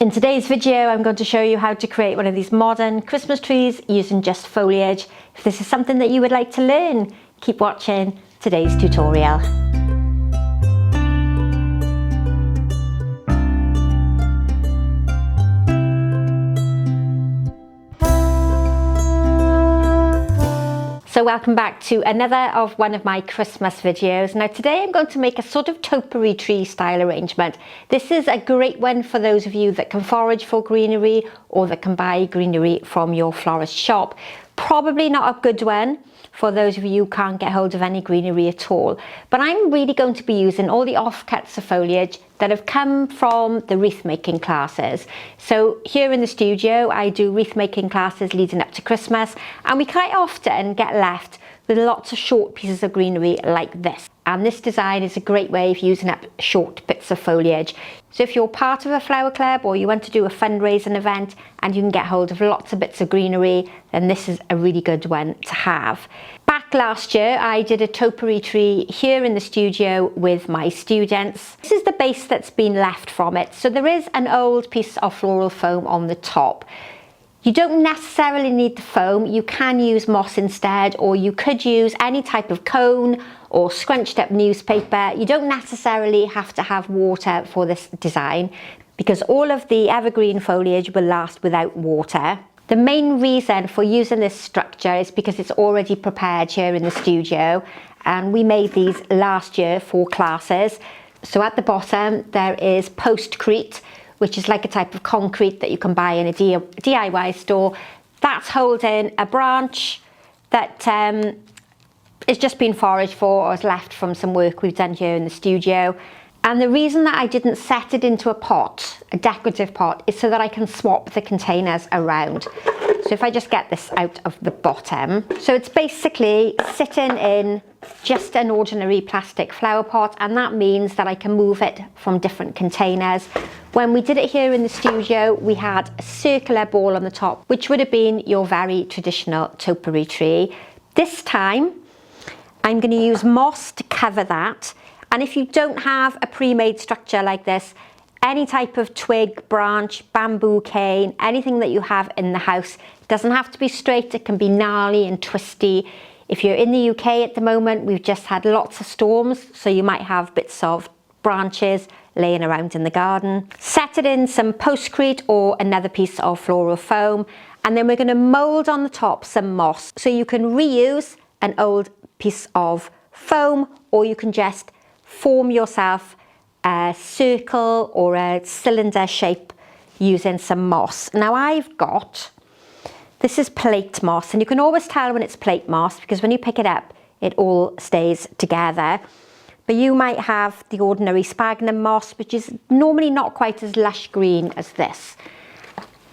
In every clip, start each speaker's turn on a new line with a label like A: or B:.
A: In today's video, I'm going to show you how to create one of these modern Christmas trees using just foliage. If this is something that you would like to learn, keep watching today's tutorial. So welcome back to another of one of my Christmas videos. Now today I'm going to make a sort of topiary tree style arrangement. This is a great one for those of you that can forage for greenery or that can buy greenery from your florist shop. Probably not a good one for those of you who can't get hold of any greenery at all. But I'm really going to be using all the offcuts of foliage that have come from the wreath making classes. So here in the studio, I do wreath making classes leading up to Christmas, and we quite often get left with lots of short pieces of greenery like this. And this design is a great way of using up short bits of foliage. So if you're part of a flower club or you want to do a fundraising event and you can get hold of lots of bits of greenery, then this is a really good one to have. Back last year, I did a topiary tree here in the studio with my students. This is the base that's been left from it. So there is an old piece of floral foam on the top. You don't necessarily need the foam. You can use moss instead, or you could use any type of cone or scrunched up newspaper. You don't necessarily have to have water for this design because all of the evergreen foliage will last without water. The main reason for using this structure is because it's already prepared here in the studio, and we made these last year for classes. So at the bottom there is postcrete, which is like a type of concrete that you can buy in a DIY store. That's holding a branch that is just been foraged for or is left from some work we've done here in the studio. And the reason that I didn't set it into a pot, a decorative pot, is so that I can swap the containers around. So if I just get this out of the bottom. So it's basically sitting in just an ordinary plastic flower pot, and that means that I can move it from different containers. When we did it here in the studio, we had a circular ball on the top, which would have been your very traditional topiary tree. This time, I'm going to use moss to cover that. And if you don't have a pre-made structure like this, any type of twig, branch, bamboo cane, anything that you have in the house, doesn't have to be straight, it can be gnarly and twisty. If you're in the UK at the moment, we've just had lots of storms, so you might have bits of branches laying around in the garden. Set it in some postcrete or another piece of floral foam, and then we're going to mould on the top some moss. So you can reuse an old piece of foam, or you can just form yourself a circle or a cylinder shape using some moss. Now this is plate moss, and you can always tell when it's plate moss because when you pick it up, it all stays together. But you might have the ordinary sphagnum moss, which is normally not quite as lush green as this.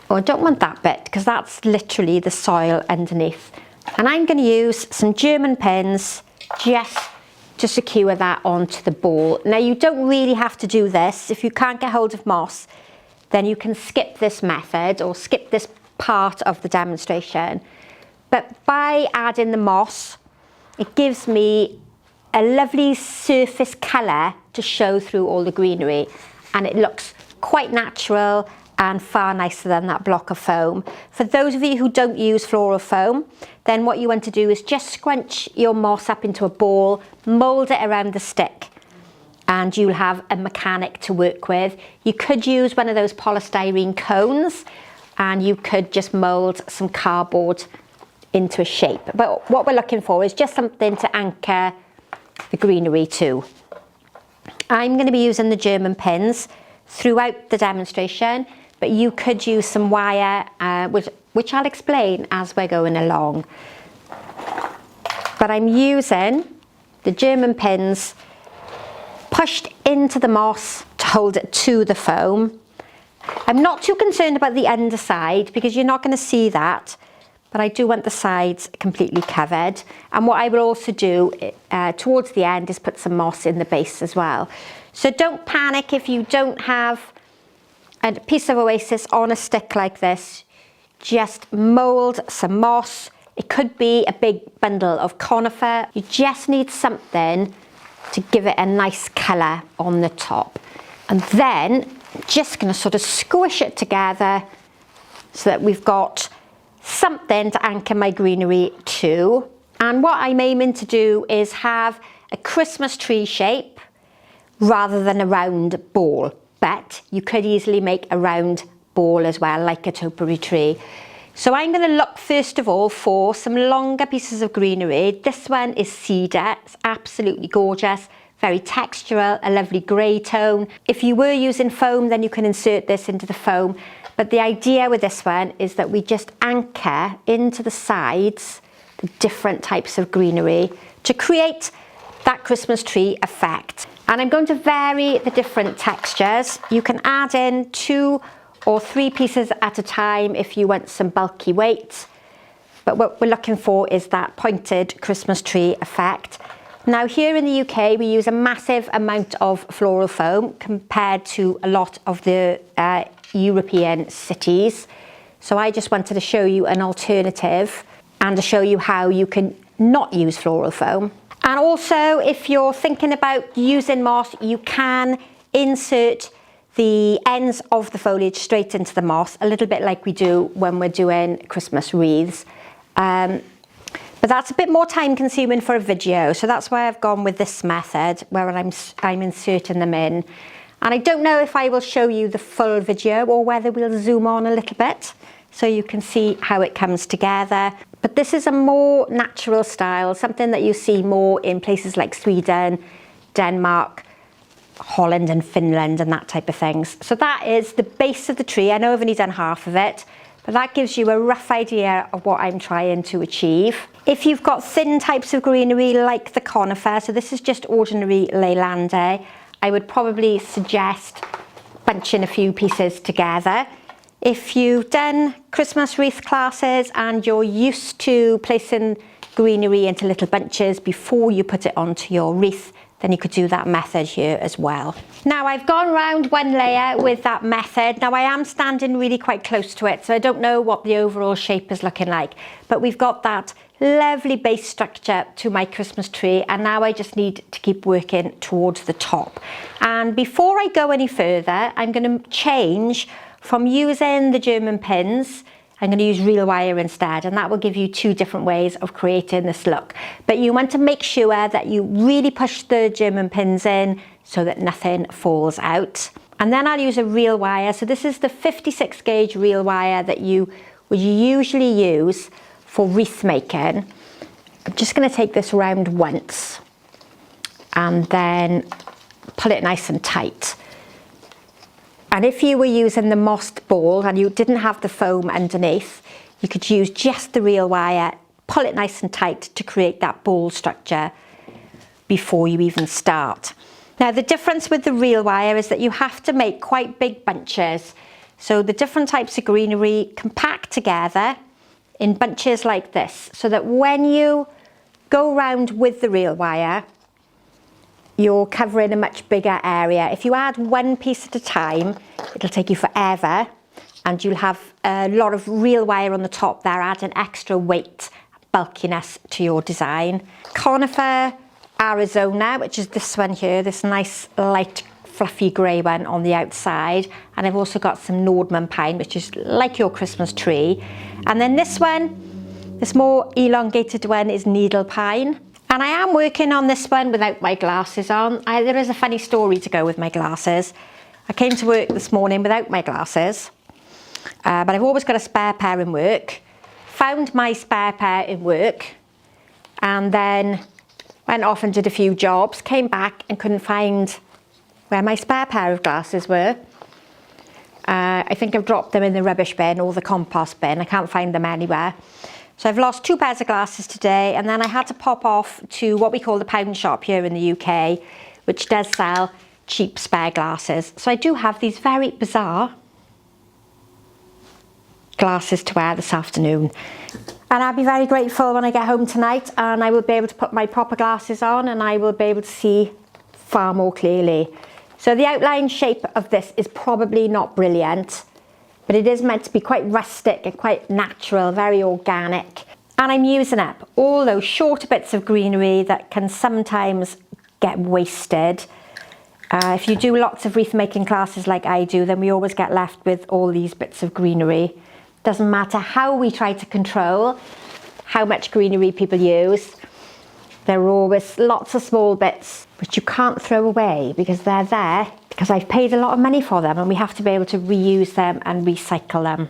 A: Oh, I don't want that bit because that's literally the soil underneath. And I'm going to use some German pins just to secure that onto the ball. Now you don't really have to do this. If you can't get hold of moss, then you can skip this method or skip this part of the demonstration. But by adding the moss, it gives me a lovely surface colour to show through all the greenery, and it looks quite natural and far nicer than that block of foam. For those of you who don't use floral foam, then what you want to do is just scrunch your moss up into a ball, mould it around the stick, and you'll have a mechanic to work with. You could use one of those polystyrene cones, and you could just mould some cardboard into a shape. But what we're looking for is just something to anchor the greenery to. I'm going to be using the German pins throughout the demonstration, but you could use some wire, which I'll explain as we're going along. But I'm using the German pins pushed into the moss to hold it to the foam. I'm not too concerned about the underside because you're not going to see that, but I do want the sides completely covered. And what I will also do towards the end is put some moss in the base as well. So don't panic if you don't have a piece of oasis on a stick like this. Just mould some moss. It could be a big bundle of conifer. You just need something to give it a nice colour on the top. And then Just going to sort of squish it together so that we've got something to anchor my greenery to. And what I'm aiming to do is have a Christmas tree shape rather than a round ball. But you could easily make a round ball as well, like a topiary tree. So I'm going to look first of all for some longer pieces of greenery. This one is cedar. It's absolutely gorgeous, very textural, a lovely grey tone. If you were using foam, then you can insert this into the foam. But the idea with this one is that we just anchor into the sides the different types of greenery to create that Christmas tree effect. And I'm going to vary the different textures. You can add in 2 or 3 pieces at a time if you want some bulky weight. But what we're looking for is that pointed Christmas tree effect. Now here in the UK, we use a massive amount of floral foam compared to a lot of the European cities. So I just wanted to show you an alternative and to show you how you can not use floral foam. And also, if you're thinking about using moss, you can insert the ends of the foliage straight into the moss, a little bit like we do when we're doing Christmas wreaths. But that's a bit more time consuming for a video, so that's why I've gone with this method where I'm inserting them in. And I don't know if I will show you the full video or whether we'll zoom on a little bit so you can see how it comes together. But this is a more natural style, something that you see more in places like Sweden, Denmark, Holland and Finland and that type of things. So that is the base of the tree. I know I've only done half of it, but that gives you a rough idea of what I'm trying to achieve. If you've got thin types of greenery like the conifer, so this is just ordinary Leylandii, I would probably suggest bunching a few pieces together. If you've done Christmas wreath classes and you're used to placing greenery into little bunches before you put it onto your wreath, then you could do that method here as well. Now I've gone round one layer with that method. Now I am standing really quite close to it, so I don't know what the overall shape is looking like, but we've got that lovely base structure to my Christmas tree, and now I just need to keep working towards the top. And before I go any further, I'm going to change from using the German pins. I'm going to use real wire instead, and that will give you 2 different ways of creating this look. But you want to make sure that you really push the German pins in so that nothing falls out. And then I'll use a real wire. So this is the 56 gauge real wire that you would usually use for wreath making. I'm just going to take this round once and then pull it nice and tight. And if you were using the mossed ball and you didn't have the foam underneath, you could use just the real wire, pull it nice and tight to create that ball structure before you even start. Now the difference with the real wire is that you have to make quite big bunches. So the different types of greenery compact together in bunches like this, so that when you go round with the real wire, you're covering a much bigger area. If you add 1 piece at a time, it'll take you forever, and you'll have a lot of real wire on the top there, adding extra weight, bulkiness to your design. Conifer Arizona, which is this one here, this nice light fluffy grey one on the outside, and I've also got some Nordman pine, which is like your Christmas tree. And then this one, this more elongated one, is needle pine. And I am working on this one without my glasses on. There is a funny story to go with my glasses. I came to work this morning without my glasses, but I've always got a spare pair in work. Found my spare pair in work, and then went off and did a few jobs, came back and couldn't find where my spare pair of glasses were. I think I've dropped them in the rubbish bin or the compost bin. I can't find them anywhere. So I've lost 2 pairs of glasses today, and then I had to pop off to what we call the pound shop here in the UK, which does sell cheap spare glasses. So I do have these very bizarre glasses to wear this afternoon. And I'll be very grateful when I get home tonight and I will be able to put my proper glasses on and I will be able to see far more clearly. So the outline shape of this is probably not brilliant, but it is meant to be quite rustic and quite natural, very organic. And I'm using up all those shorter bits of greenery that can sometimes get wasted If you do lots of wreath making classes like I do, then we always get left with all these bits of greenery. Doesn't matter how we try to control how much greenery people use, there are always lots of small bits which you can't throw away because they're there because I've paid a lot of money for them, and we have to be able to reuse them and recycle them.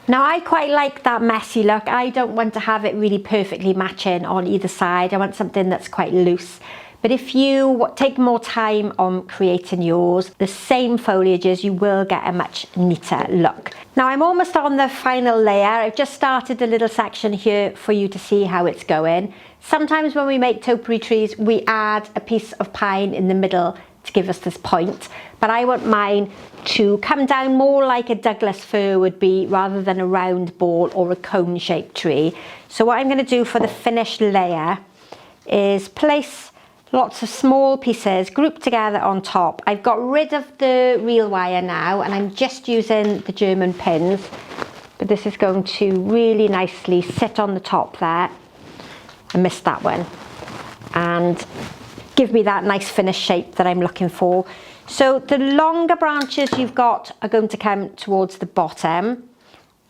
A: Now I quite like that messy look. I don't want to have it really perfectly matching on either side. I want something that's quite loose. But if you take more time on creating yours, the same foliages, you will get a much neater look. Now I'm almost on the final layer. I've just started a little section here for you to see how it's going. Sometimes when we make topiary trees, we add a piece of pine in the middle to give us this point, but I want mine to come down more like a Douglas fir would be rather than a round ball or a cone-shaped tree. So what I'm going to do for the finished layer is place lots of small pieces grouped together on top. I've got rid of the real wire now and I'm just using the German pins, but this is going to really nicely sit on the top there. I missed that one, and give me that nice finished shape that I'm looking for. So the longer branches you've got are going to come towards the bottom.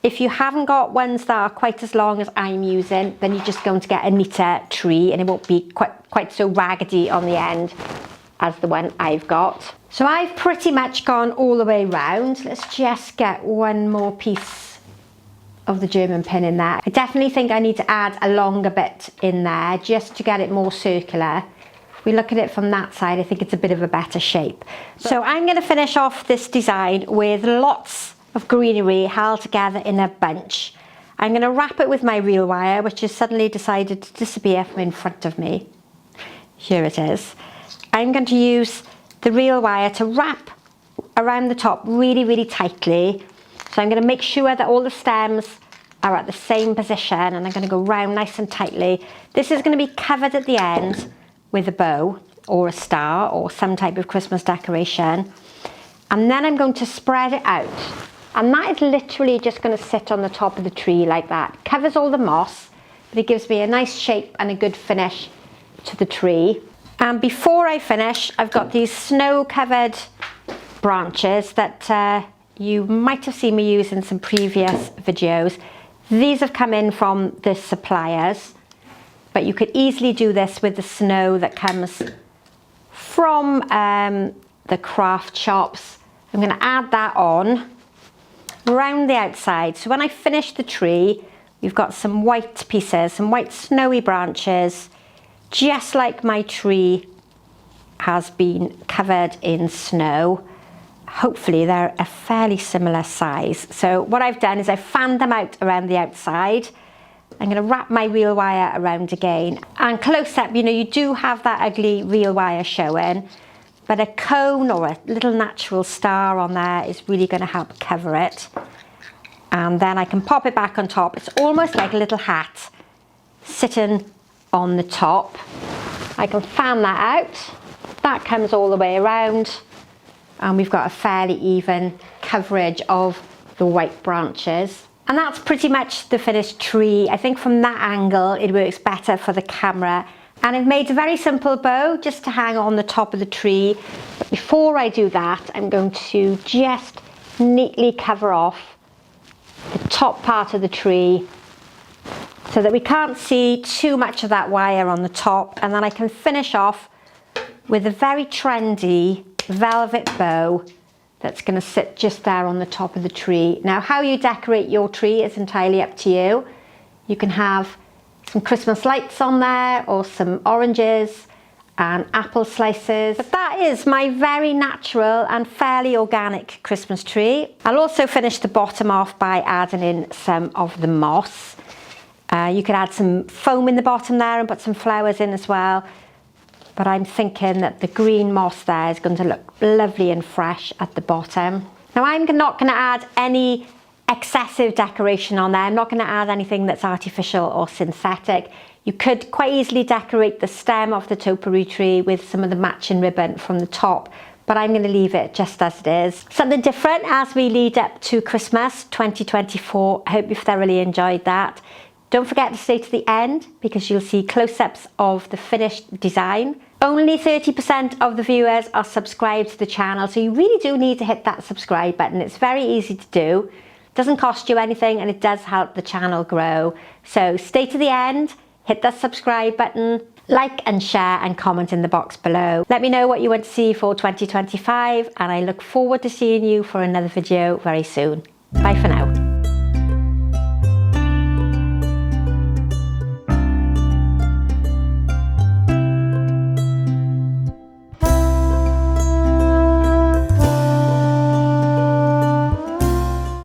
A: If you haven't got ones that are quite as long as I'm using, then you're just going to get a neater tree and it won't be quite so raggedy on the end as the one I've got. So I've pretty much gone all the way round. Let's just get one more piece of the German pin in there. I definitely think I need to add a longer bit in there just to get it more circular. If we look at it from that side, I think it's a bit of a better shape. So I'm going to finish off this design with lots of greenery held together in a bunch. I'm going to wrap it with my reel wire, which has suddenly decided to disappear from in front of me. Here it is. I'm going to use the reel wire to wrap around the top really, really tightly. So I'm going to make sure that all the stems are at the same position, and I'm going to go round nice and tightly. This is going to be covered at the end with a bow or a star or some type of Christmas decoration. And then I'm going to spread it out. And that is literally just going to sit on the top of the tree like that. It covers all the moss, but it gives me a nice shape and a good finish to the tree. And before I finish, I've got these snow-covered branches that you might have seen me use in some previous videos. These have come in from the suppliers, but you could easily do this with the snow that comes from the craft shops. I'm going to add that on around the outside. So when I finish the tree, we've got some white pieces, some white snowy branches, just like my tree has been covered in snow. Hopefully they're a fairly similar size. So what I've done is I've fanned them out around the outside. I'm going to wrap my reel wire around again. And close up, you know, you do have that ugly reel wire showing, but a cone or a little natural star on there is really going to help cover it. And then I can pop it back on top. It's almost like a little hat sitting on the top. I can fan that out. That comes all the way around. And we've got a fairly even coverage of the white branches. And that's pretty much the finished tree. I think from that angle it works better for the camera. And I've made a very simple bow just to hang on the top of the tree. But before I do that, I'm going to just neatly cover off the top part of the tree so that we can't see too much of that wire on the top. And then I can finish off with a very trendy velvet bow that's going to sit just there on the top of the tree. Now, how you decorate your tree is entirely up to you. You can have some Christmas lights on there or some oranges and apple slices. But that is my very natural and fairly organic Christmas tree. I'll also finish the bottom off by adding in some of the moss. You could add some foam in the bottom there and put some flowers in as well. But I'm thinking that the green moss there is going to look lovely and fresh at the bottom. Now I'm not going to add any excessive decoration on there. I'm not going to add anything that's artificial or synthetic. You could quite easily decorate the stem of the topiary tree with some of the matching ribbon from the top, but I'm going to leave it just as it is. Something different as we lead up to Christmas 2024. I hope you've thoroughly enjoyed that. Don't forget to stay to the end because you'll see close-ups of the finished design. Only 30% of the viewers are subscribed to the channel, so you really do need to hit that subscribe button. It's very easy to do. It doesn't cost you anything and it does help the channel grow. So stay to the end, hit that subscribe button, like and share and comment in the box below. Let me know what you want to see for 2025 and I look forward to seeing you for another video very soon. Bye for now.